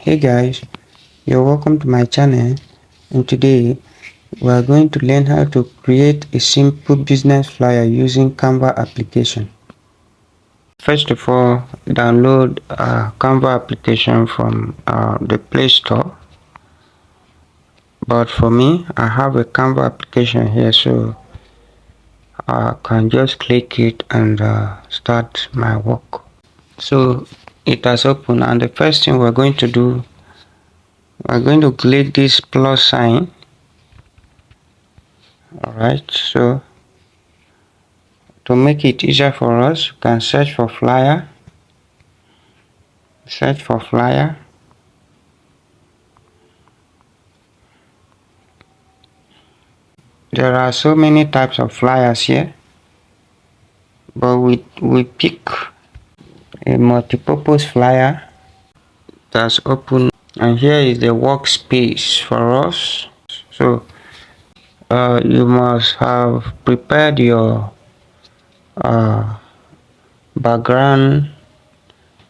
Hey guys, you're welcome to my channel, and today we are going to learn how to create a simple business flyer using Canva application. First of all, download Canva application from the Play Store. But for me, I have a Canva application here, so I can just click it and start my work. So it has opened, and the first thing we're going to do, we're going to click this plus sign. Alright, so to make it easier for us, you can search for flyer. There are so many types of flyers here, but we pick a multi-purpose flyer that's open, and here is the workspace for us. So you must have prepared your background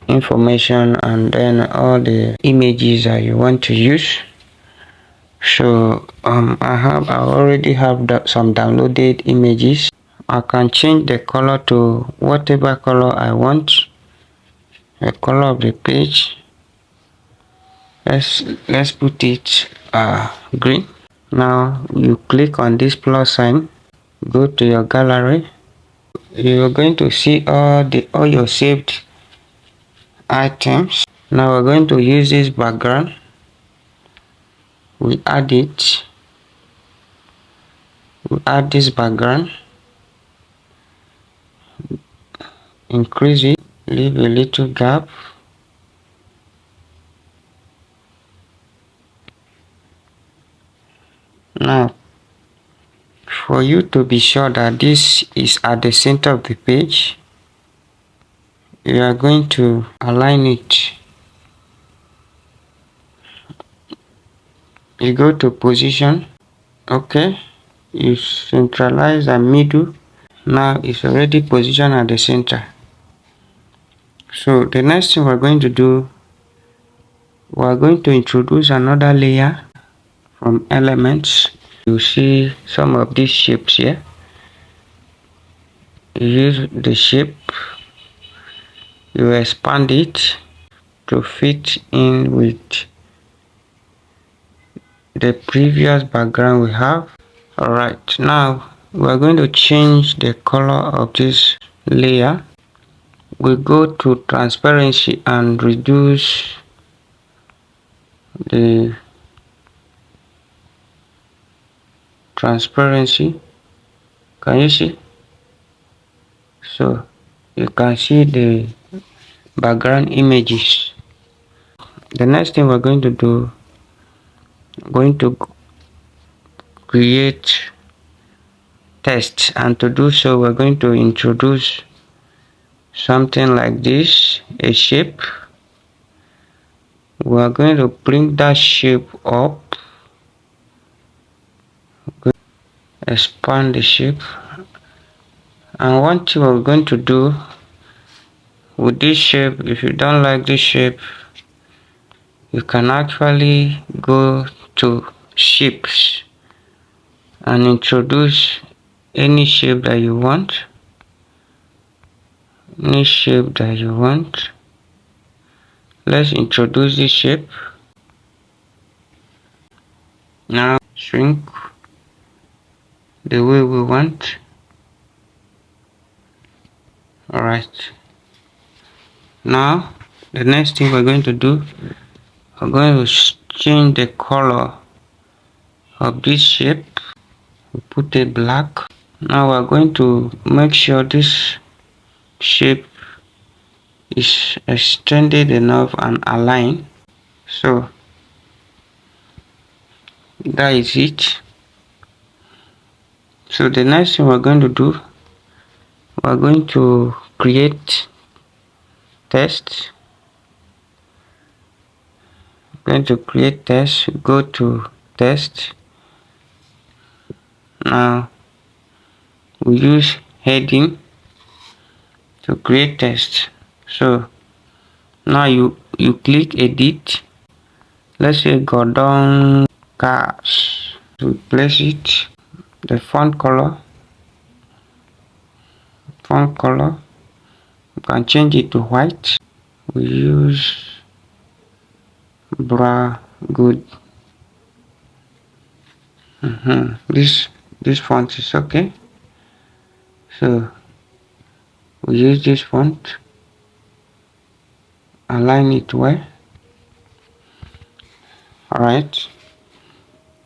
information and then all the images that you want to use. So I already have some downloaded images. I can change the color to whatever color I want, the color of the page. Let's put it green. Now you click on this plus sign, go to your gallery. You're going to see all your saved items. Now we're going to use this background. We add this background, increase it, leave a little gap. Now for you to be sure that this is at the center of the page, you are going to align it. You go to position, okay, you centralize the middle. Now it's already positioned at the center. So the next thing we're going to do, we're going to introduce another layer from elements. You see some of these shapes here. You use the shape, you expand it to fit in with the previous background we have. Alright, now we're going to change the color of this layer. We go to transparency and reduce the transparency. Can you see? So you can see the background images. The next thing we're going to do, going to create text, and to do so we're going to introduce something like this, a shape. We're going to bring that shape up, expand the shape, and one thing we're going to do with this shape, if you don't like this shape, you can actually go to shapes and introduce any shape that you want. Let's introduce this shape. Now shrink the way we want. Alright, now the next thing we're going to do, we're going to change the color of this shape. We put it black. Now we're going to make sure this shape is extended enough and aligned. So that is it. So the next thing we're going to do, we're going to create text. Go to text. Now we use heading to create text. So now you click edit, let's say Gordon Cars. To place it, the font color, you can change it to white. We use bra good. This font is okay, so we use this font, align it well. Alright,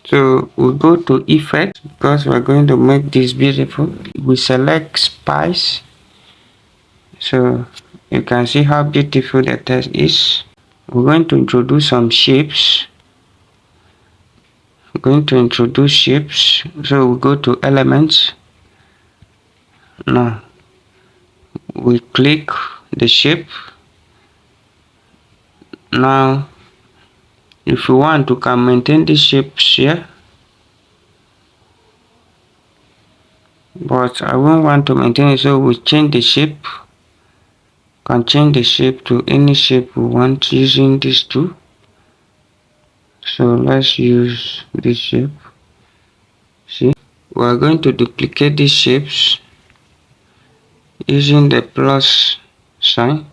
so we go to effect because we're going to make this beautiful. We select spice, so you can see how beautiful the text is. We're going to introduce some shapes. So we go to elements. Now we click the shape. Now if you want, to can maintain the shapes here, but I won't want to maintain it, so we change the shape. Can change the shape to any shape we want using these two. So let's use this shape. See, we are going to duplicate these shapes using the plus sign.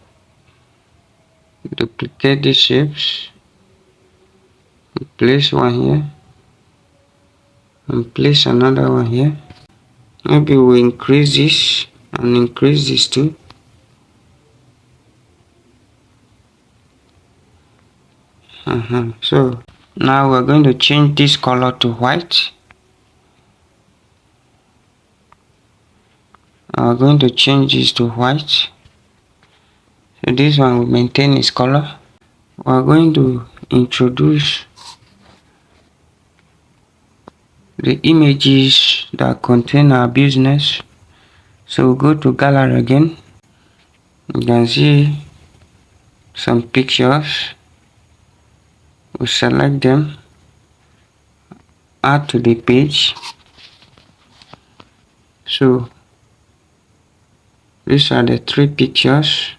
Duplicate these shapes, place one here and place another one here. Maybe we increase this and increase this too. So now we're going to change this color to white. We're going to change this to white. So this one will maintain its color. We're going to introduce the images that contain our business. So we'll go to gallery again. You can see some pictures. We select them, add to the page. So these are the 3 pictures.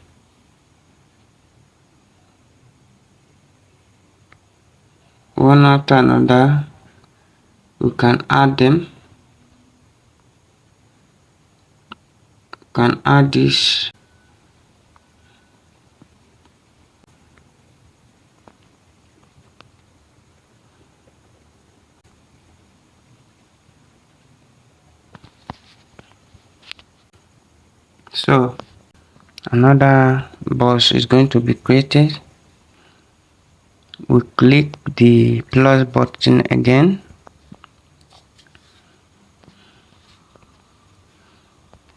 One after another, you can add them. You can add this. So another box is going to be created. We click the plus button again.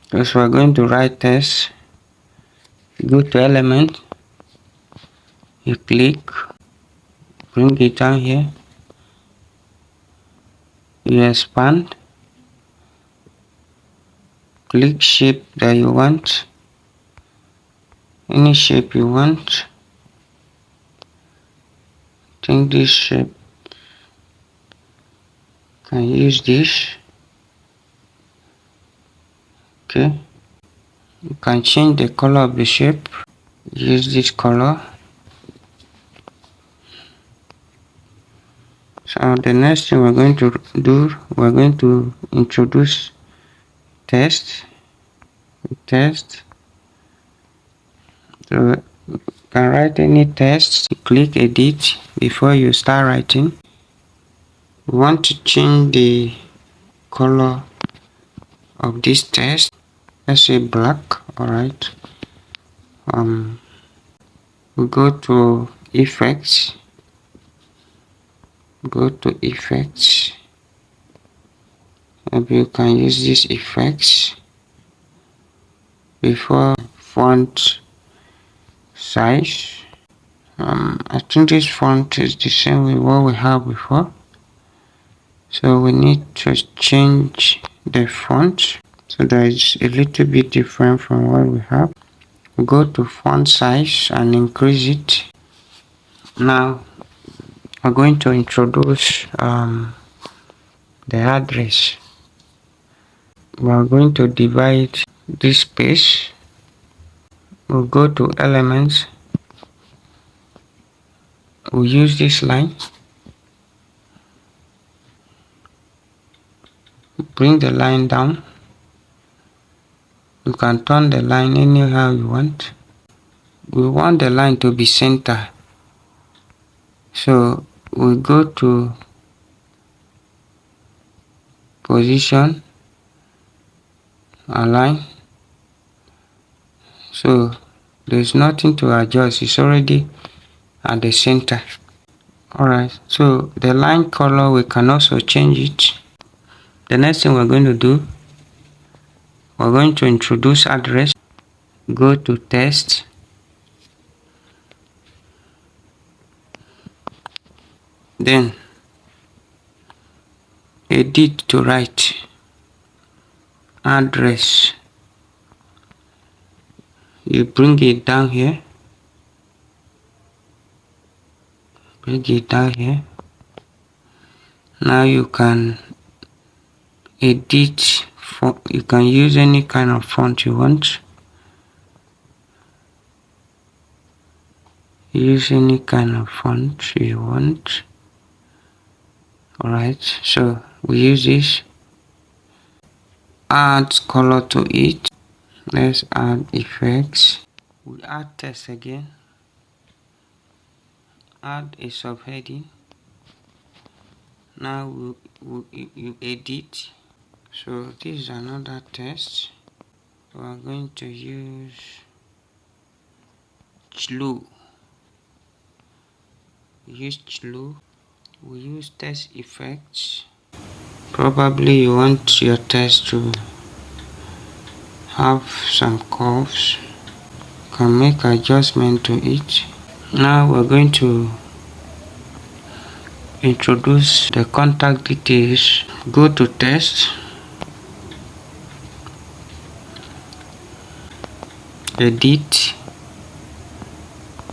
Because we're going to write text. Go to element, you click, bring it down here, you expand, click shape that you want, any shape you want. Think this shape, can use this. Okay, you can change the color of the shape, use this color. So the next thing we're going to do, we're going to introduce text. So you can write any text. Click edit before you start writing. We want to change the color of this text. Let's say black. Alright. We go to effects. Maybe you can use these effects before font size. I think this font is the same with what we have before, so we need to change the font so that it's a little bit different from what we have. We go to font size and increase it. Now we're going to introduce the address. We're going to divide this space. We'll go to elements, we use this line, bring the line down. You can turn the line anyhow you want. We want the line to be center, so we go to position, align. So there's nothing to adjust, it's already at the center. Alright, so the line color, we can also change it. The next thing we're going to do, we're going to introduce address. Go to text, then edit to write address. You bring it down here, now you can edit. You can use any kind of font you want. Use any kind of font you want. Alright, so we use this. Add color to it. Let's add effects. We add text again. Add a subheading. Now you edit. So this is another text. We are going to use Chlu. We use text effects. Probably you want your text to have some curves. You can make adjustment to it. Now we're going to introduce the contact details. Go to text, edit,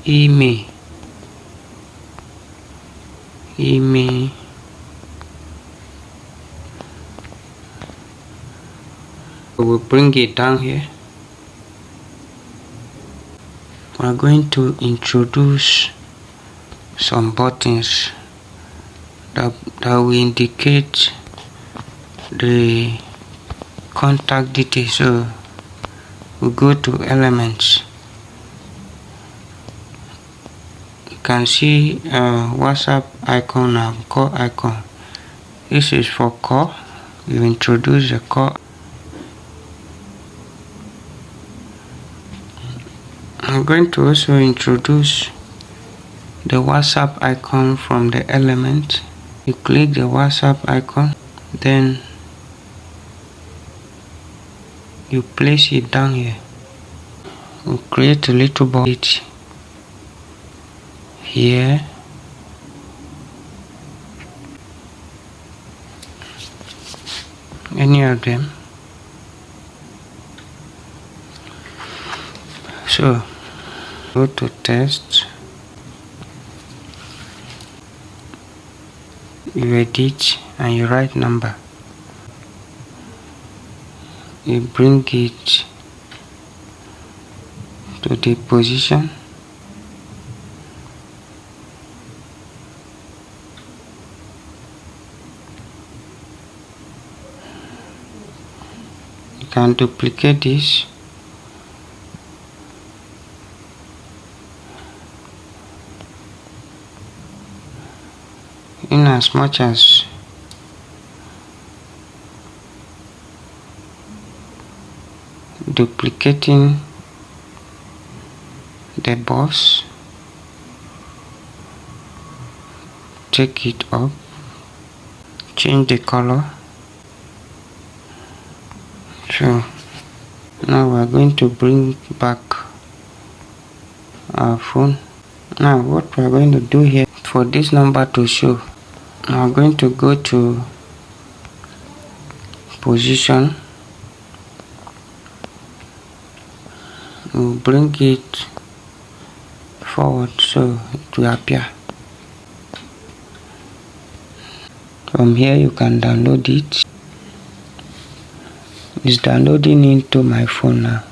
email. We'll bring it down here. We're going to introduce some buttons that will indicate the contact details. So we go to elements. You can see WhatsApp icon and call icon. This is for call. You introduce the call. I'm going to also introduce the WhatsApp icon from the element. You click the WhatsApp icon, then you place it down here. We'll create a little box here. Any of them. So go to text, you edit and you write number. You bring it to the position. You can duplicate this. In as much as duplicating the box, take it up, change the color. So now we're going to bring back our phone. Now what we're going to do here, for this number to show, I'm going to go to position. We'll bring it forward so it will appear. From here you can download it. It's downloading into my phone now.